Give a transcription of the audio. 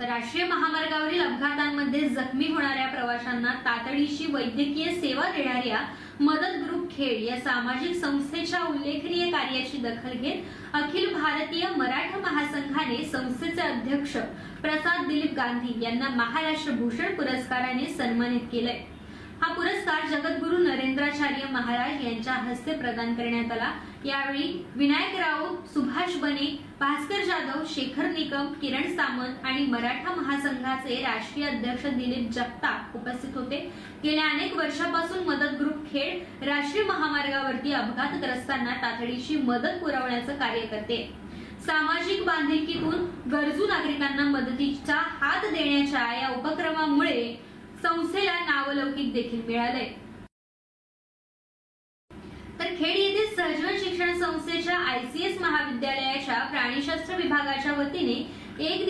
तर राष्ट्रीय महामार्गावरील अपघातांमध्ये जखमी होणाऱ्या प्रवाशांना तातडीची वैद्यकीय सेवा देणाऱ्या मदत ग्रुप खेड या सामाजिक संस्थेच्या उल्लेखनीय कार्याची दखल घेत अखिल भारतीय मराठा महासंघाने संस्थेचे अध्यक्ष प्रसाद दिलीप गांधी यांना महाराष्ट्र भूषण पुरस्काराने सन्मानित केले। हा पुरस्कार जगद्गुरु नरेंद्राचार्य महाराज यांच्या हस्ते प्रदान करण्यात आला। यावेळी विनायक राऊत, सुभाष बने, भास्कर जाधव, शेखर निकम, किरण सामंत आणि मराठा महासंघाचे राष्ट्रीय अध्यक्ष दिलीप जगताप उपस्थित होते। गेल्या अनेक वर्षापासून मदत ग्रुप खेड राष्ट्रीय महामार्गावरती अपघातग्रस्तांना तातडीची मदत पुरवण्याचं कार्य करते। सामाजिक बांधिलकीतून गरजू नागरिकांना मदतीचा हात देण्याच्या या उपक्रमामुळे संस्थेला नावलौकिक देखील मिळाले। तर खेड येथील सहजीवन शिक्षण संस्थेच्या ICS महाविद्यालयाच्या प्राणीशास्त्र विभागाच्या वतीने एक